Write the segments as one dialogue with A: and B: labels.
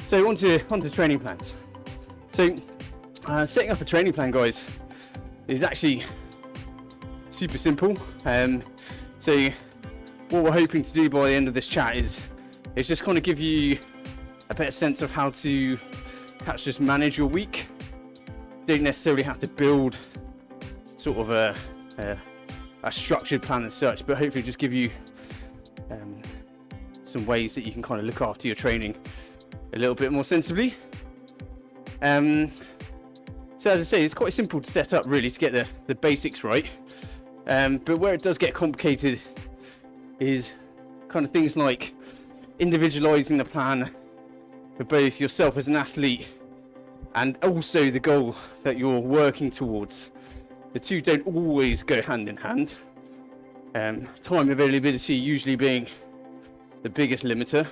A: So on to training plans. So setting up a training plan, guys, is actually super simple. So what we're hoping to do by the end of this chat is just kind of give you a better sense of how to perhaps just manage your week. You don't necessarily have to build sort of a structured plan as such, but hopefully just give you some ways that you can kind of look after your training a little bit more sensibly. So as I say, it's quite simple to set up really to get the basics right. But where it does get complicated is kind of things like individualizing the plan for both yourself as an athlete and also the goal that you're working towards. The two don't always go hand in hand. Time availability usually being the biggest limiter.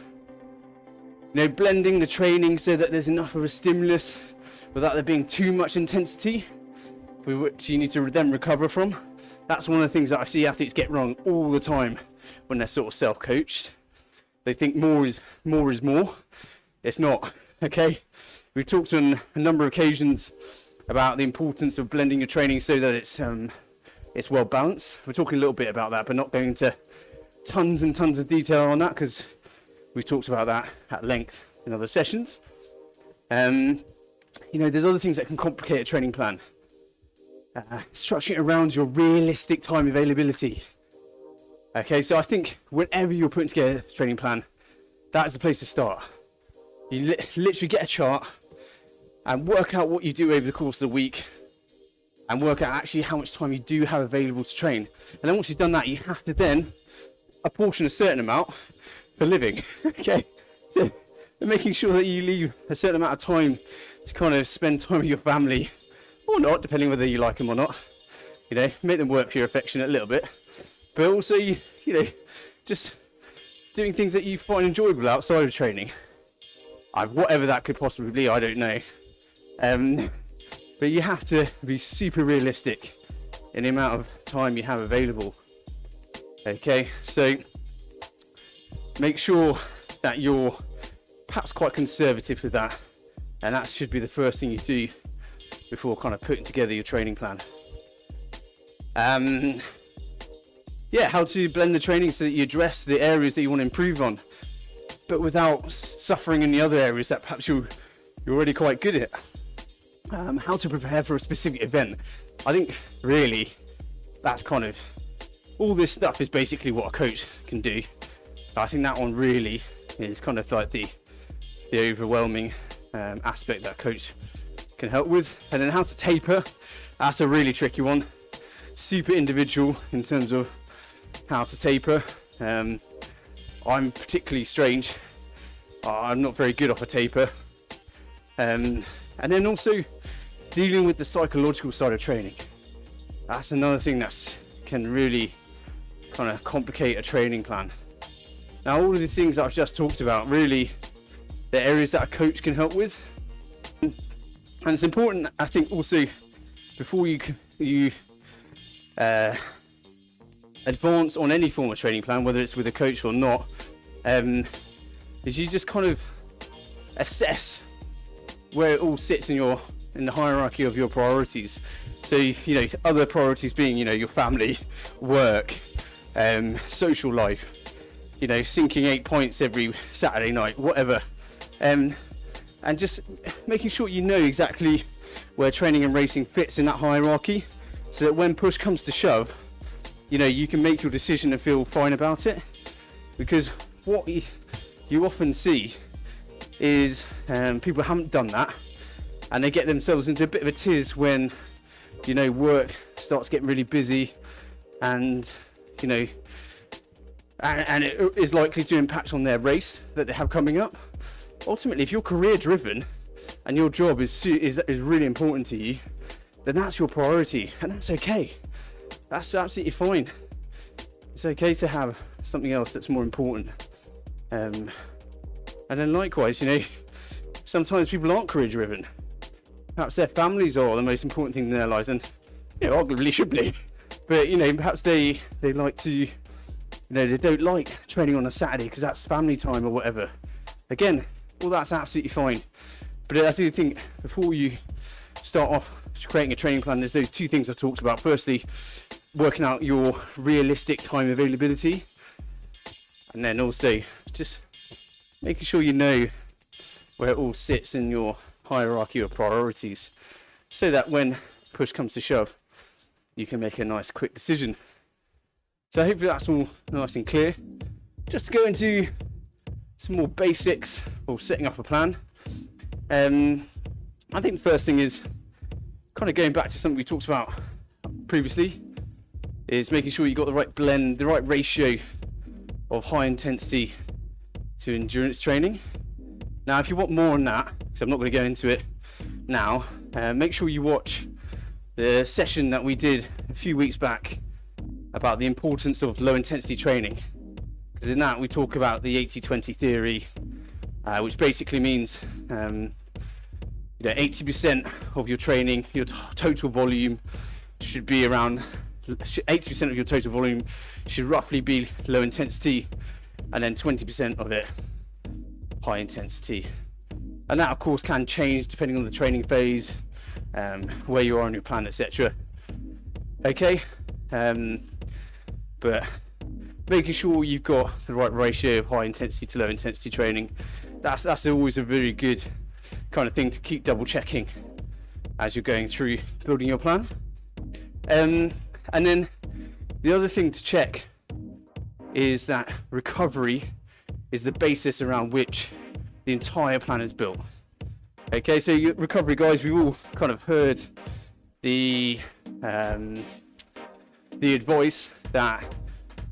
A: You know, blending the training so that there's enough of a stimulus without there being too much intensity, which you need to then recover from. That's one of the things that I see athletes get wrong all the time when they're sort of self-coached. They think more is more. It's not, okay? We've talked on a number of occasions about the importance of blending your training so that it's well balanced. We're talking a little bit about that, but not going into tons and tons of detail on that because we've talked about that at length in other sessions. You know, there's other things that can complicate a training plan. Structuring it around your realistic time availability. Okay, so I think whenever you're putting together a training plan, that's the place to start. You literally get a chart and work out what you do over the course of the week and work out actually how much time you do have available to train. And then once you've done that, you have to then apportion a certain amount for living. Okay, so making sure that you leave a certain amount of time to kind of spend time with your family or not, depending whether you like them or not. You know, make them work for your affection a little bit, but also, you know, just doing things that you find enjoyable outside of training. Whatever that could possibly be, I don't know. But you have to be super realistic in the amount of time you have available. Okay, so make sure that you're perhaps quite conservative with that, and that should be the first thing you do before kind of putting together your training plan. Yeah, how to blend the training so that you address the areas that you want to improve on, but without suffering in the other areas that perhaps you're already quite good at. How to prepare for a specific event. I think really that's kind of, all this stuff is basically what a coach can do. I think that one really is kind of like the overwhelming aspect that a coach can help with. And then how to taper, that's a really tricky one. Super individual in terms of how to taper. I'm particularly strange. I'm not very good off a taper. And then also dealing with the psychological side of training. That's another thing that can really kind of complicate a training plan. Now, all of the things that I've just talked about, really, the areas that a coach can help with. And it's important, I think, also before you advance on any form of training plan, whether it's with a coach or not, is you just kind of assess where it all sits in the hierarchy of your priorities. So, you know, other priorities being, you know, your family, work, social life, you know, sinking 8 points every Saturday night, whatever. And just making sure you know exactly where training and racing fits in that hierarchy, so that when push comes to shove, you know, you can make your decision and feel fine about it. Because what you often see is people haven't done that, and they get themselves into a bit of a tiz when, you know, work starts getting really busy, and, you know, and it is likely to impact on their race that they have coming up. Ultimately, if you're career driven and your job is really important to you, then that's your priority, and that's okay. That's absolutely fine. It's okay to have something else that's more important. And then likewise, you know, sometimes people aren't career driven. Perhaps their families are the most important thing in their lives, and, you know, arguably should be. But, you know, perhaps they like to, you know, they don't like training on a Saturday because that's family time or whatever. Again, well, that's absolutely fine. But I do think before you start off creating a training plan, there's those two things I talked about. Firstly, working out your realistic time availability, and then also just making sure you know where it all sits in your hierarchy of priorities, so that when push comes to shove, you can make a nice quick decision. So hopefully that's all nice and clear. Just to go into some more basics of setting up a plan. I think the first thing is kind of going back to something we talked about previously, is making sure you got the right blend, the right ratio of high intensity to endurance training. Now, if you want more on that, because I'm not going to go into it now, make sure you watch the session that we did a few weeks back about the importance of low intensity training. Because in that we talk about the 80-20 theory, which basically means 80% of your training, your total volume should be around 80% of your total volume should roughly be low intensity, and then 20% of it high intensity. And that of course can change depending on the training phase, where you are on your plan, etc. Okay, but making sure you've got the right ratio of high intensity to low intensity training, that's always a very good kind of thing to keep double checking as you're going through building your plan. And then the other thing to check is that recovery is the basis around which the entire plan is built. Okay, so recovery, guys, we've all kind of heard the advice that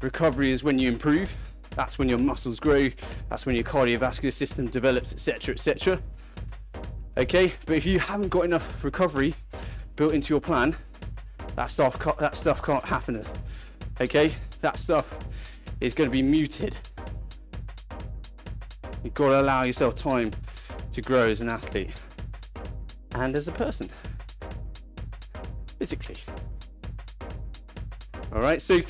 A: recovery is when you improve. That's when your muscles grow. That's when your cardiovascular system develops, etc., etc. Okay, but if you haven't got enough recovery built into your plan, that stuff can't happen. Okay, that stuff is going to be muted. You've got to allow yourself time to grow as an athlete and as a person, physically. All right, so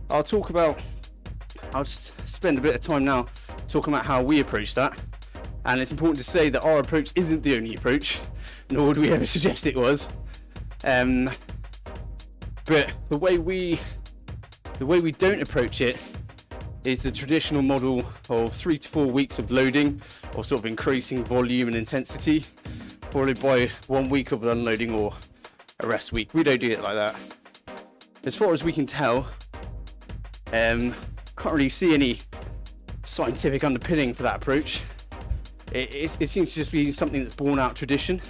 A: I'll just spend a bit of time now talking about how we approach that. And it's important to say that our approach isn't the only approach, nor would we ever suggest it was. But the way we don't approach it is the traditional model of 3 to 4 weeks of loading, or sort of increasing volume and intensity, followed by 1 week of unloading or a rest week. We don't do it like that. As far as we can tell, can't really see any scientific underpinning for that approach. It seems to just be something that's born out tradition,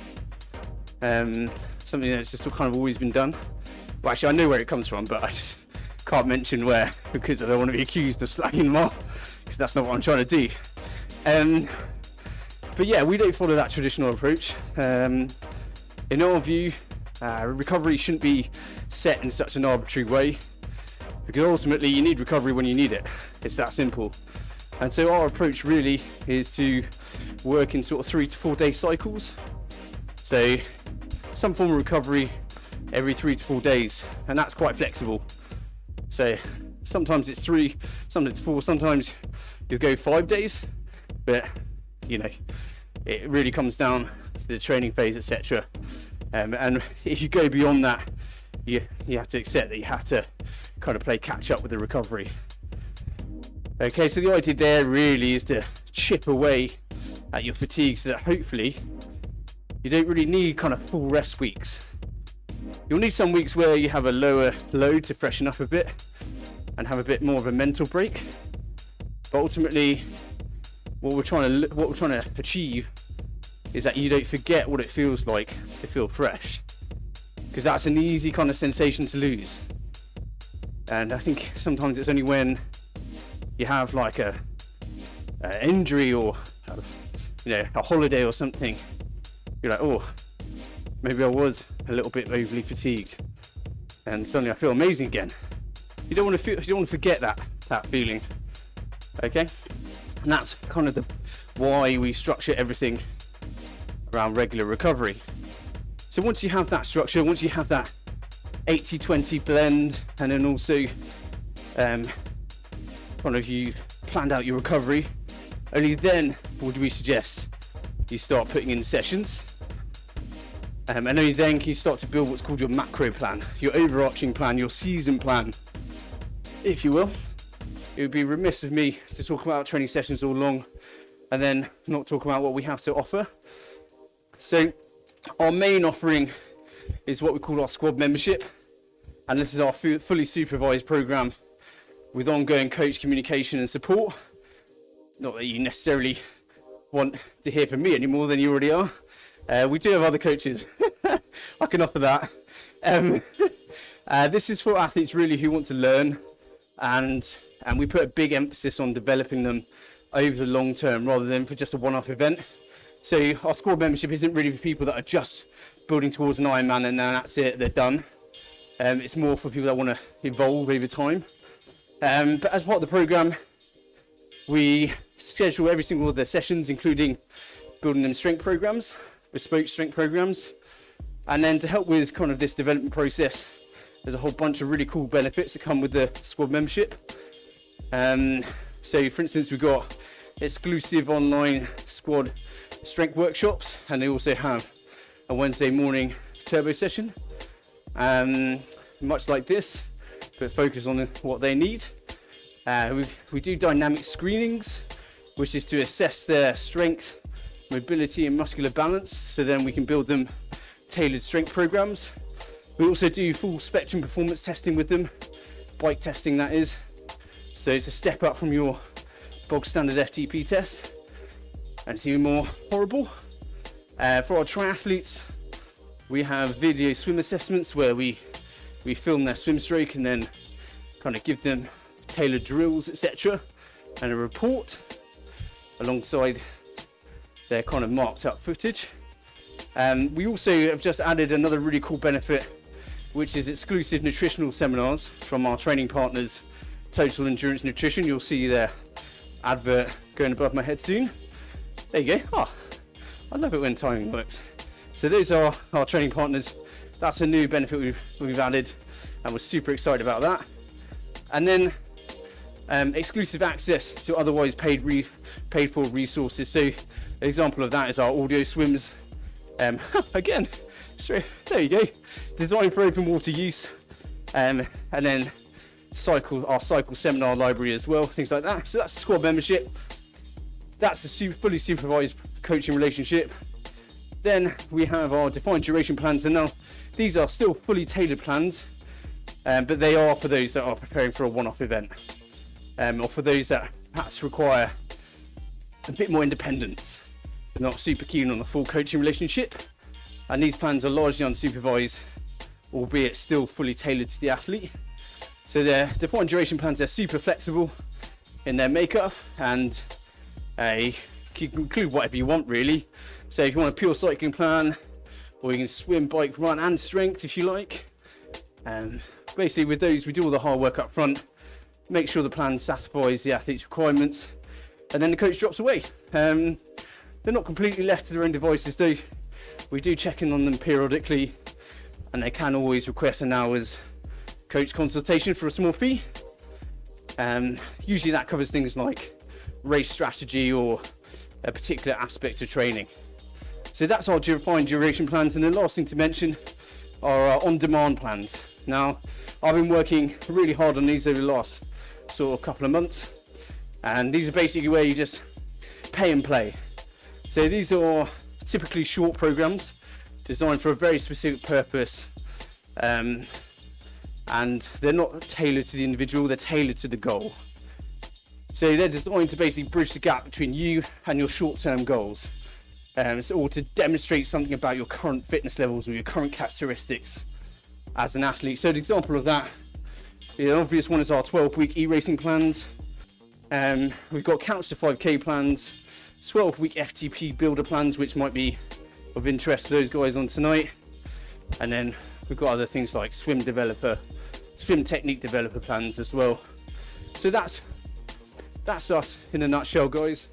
A: something that's just kind of always been done. Well, actually, I know where it comes from, but I just can't mention where, because I don't want to be accused of slagging them off, because that's not what I'm trying to do. But yeah, we don't follow that traditional approach. In our view, recovery shouldn't be set in such an arbitrary way, because ultimately you need recovery when you need it. It's that simple. And so our approach really is to work in sort of 3 to 4 day cycles. So some form of recovery every 3 to 4 days, and that's quite flexible. So sometimes it's 3, sometimes it's 4, sometimes you'll go 5 days, but it really comes down to the training phase, etc. And if you go beyond that, you have to accept that you have to kind of play catch up with the recovery. Okay, so the idea there really is to chip away at your fatigue so that hopefully you don't really need kind of full rest weeks. You'll need some weeks where you have a lower load to freshen up a bit and have a bit more of a mental break. But ultimately, what we're trying to achieve is that you don't forget what it feels like to feel fresh, because that's an easy kind of sensation to lose. And I think sometimes it's only when you have like a injury or a holiday or something, you're like, oh, maybe I was a little bit overly fatigued, and suddenly I feel amazing again. You don't want to forget that feeling. Okay, and that's kind of why we structure everything around regular recovery. So once you have that structure, once you have that 80-20 blend, and then also kind of you've planned out your recovery, only then would we suggest you start putting in sessions. And only then can you start to build what's called your macro plan, your overarching plan, your season plan, if you will. It would be remiss of me to talk about training sessions all along and then not talk about what we have to offer. So our main offering is what we call our squad membership, and this is our fully supervised program with ongoing coach communication and support. Not that you necessarily want to hear from me any more than you already are. We do have other coaches. I can offer that. This is for athletes really who want to learn, and we put a big emphasis on developing them over the long term rather than for just a one-off event. So our squad membership isn't really for people that are just building towards an Ironman and then that's it, they're done. It's more for people that want to evolve over time. But as part of the program, we schedule every single of their sessions, including building them strength programs, bespoke strength programs. And then to help with kind of this development process, there's a whole bunch of really cool benefits that come with the squad membership. So for instance, we've got exclusive online squad strength workshops, and they also have a Wednesday morning turbo session, much like this, but focus on what they need. We do dynamic screenings, which is to assess their strength, mobility and muscular balance, so then we can build them tailored strength programs. We also do full spectrum performance testing with them, bike testing that is, so it's a step up from your bog standard FTP test, and it's even more horrible. For our triathletes, we have video swim assessments where we film their swim stroke and then kind of give them tailored drills, etc., and a report alongside their kind of marked up footage. We also have just added another really cool benefit, which is exclusive nutritional seminars from our training partners, Total Endurance Nutrition. You'll see their advert going above my head soon. There you go. Oh, I love it when timing works. So those are our training partners. That's a new benefit we've added, and we're super excited about that. And then exclusive access to otherwise paid for resources. So an example of that is our audio swims. Again, straight, there you go. Designed for open water use, and then our cycle seminar library as well, things like that. So that's the squad membership. That's the fully supervised coaching relationship. Then we have our defined duration plans, and now these are still fully tailored plans, but they are for those that are preparing for a one-off event, or for those that perhaps require a bit more independence. They're not super keen on a full coaching relationship, and these plans are largely unsupervised, albeit still fully tailored to the athlete. So their defined duration plans, they're super flexible in their makeup, and you can include whatever you want really. So if you want a pure cycling plan, or you can swim, bike, run and strength if you like. Basically with those we do all the hard work up front, make sure the plan satisfies the athlete's requirements, and then the coach drops away. They're not completely left to their own devices though. We do check in on them periodically, and they can always request an hour's coach consultation for a small fee. Usually that covers things like race strategy or a particular aspect of training. So that's our defined duration plans, and the last thing to mention are our on-demand plans. Now, I've been working really hard on these over the last sort of couple of months, and these are basically where you just pay and play. So these are typically short programs designed for a very specific purpose, and they're not tailored to the individual, they're tailored to the goal. So they're designed to basically bridge the gap between you and your short-term goals, or to demonstrate something about your current fitness levels or your current characteristics as an athlete. So an example of that, the obvious one is our 12-week e-racing plans. We've got Couch to 5K plans, 12-week FTP builder plans, which might be of interest to those guys on tonight. And then we've got other things like swim technique developer plans as well. So that's us in a nutshell, guys.